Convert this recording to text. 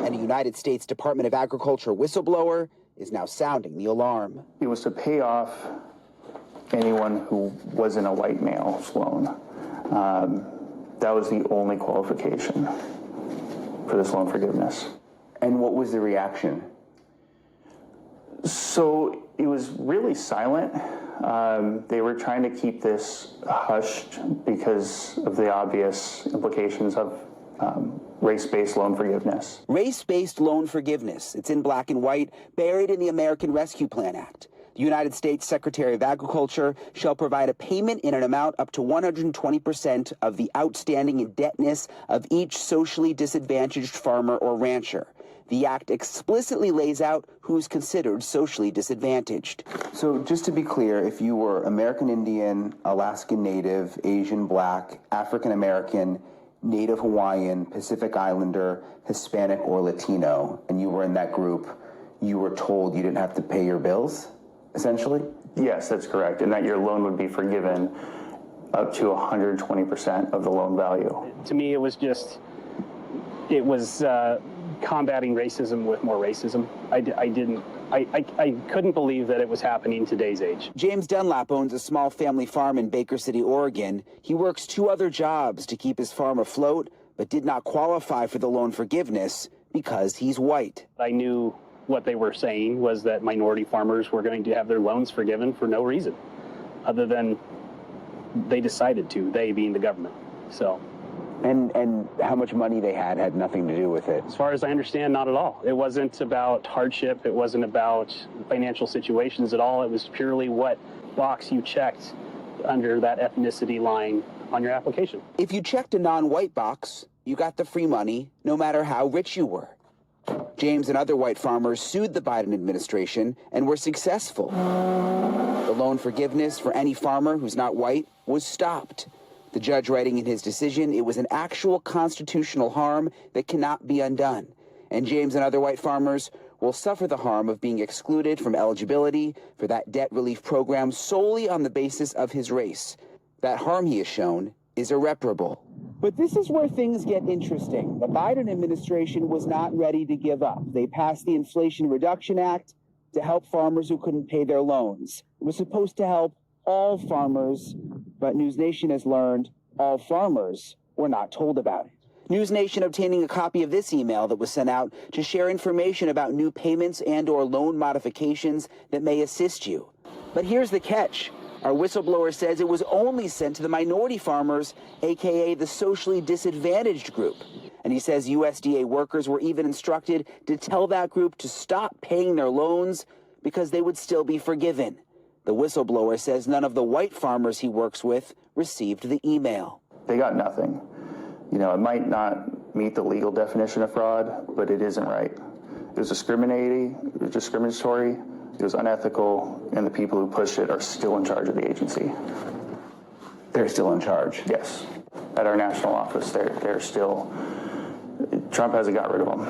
And a United States Department of Agriculture whistleblower is now sounding the alarm. It was to pay off anyone who wasn't a white male's loan. That was the only qualification for this loan forgiveness. And what was the reaction? So it was really silent. They were trying to keep this hushed because of the obvious implications of race-based loan forgiveness. Race-based loan forgiveness. It's in black and white, buried in the American Rescue Plan Act. The United States Secretary of Agriculture shall provide a payment in an amount up to 120% of the outstanding indebtedness of each socially disadvantaged farmer or rancher. The act explicitly lays out who's considered socially disadvantaged. So just to be clear, if you were American Indian, Alaskan Native, Asian Black, African American, Native Hawaiian, Pacific Islander, Hispanic, or Latino, and you were in that group, you were told you didn't have to pay your bills, essentially? Yes, that's correct, and that your loan would be forgiven up to 120% of the loan value. To me, it was combating racism with more racism. I couldn't believe that it was happening in today's age. James Dunlap owns a small family farm in Baker City, Oregon. He works 2 other jobs to keep his farm afloat, but did not qualify for the loan forgiveness because he's white. I knew what they were saying was that minority farmers were going to have their loans forgiven for no reason, other than they decided to, they being the government. So. And how much money they had nothing to do with it? As far as I understand, not at all. It wasn't about hardship. It wasn't about financial situations at all. It was purely what box you checked under that ethnicity line on your application. If you checked a non-white box, you got the free money, no matter how rich you were. James and other white farmers sued the Biden administration and were successful. The loan forgiveness for any farmer who's not white was stopped. The judge writing in his decision, it was an actual constitutional harm that cannot be undone. And James and other white farmers will suffer the harm of being excluded from eligibility for that debt relief program solely on the basis of his race. That harm, he has shown, is irreparable. But this is where things get interesting. The Biden administration was not ready to give up. They passed the Inflation Reduction Act to help farmers who couldn't pay their loans. It was supposed to help all farmers, but News Nation has learned all farmers were not told about it. News Nation obtaining a copy of this email that was sent out to share information about new payments and/or loan modifications that may assist you. But here's the catch. Our whistleblower says it was only sent to the minority farmers, aka the socially disadvantaged group. And he says USDA workers were even instructed to tell that group to stop paying their loans because they would still be forgiven. The whistleblower says none of the white farmers he works with received the email. They got nothing. You know, it might not meet the legal definition of fraud, but it isn't right. It was discriminatory, it was unethical, and the people who pushed it are still in charge of the agency. They're still in charge? Yes. At our national office, they're still, Trump hasn't got rid of them.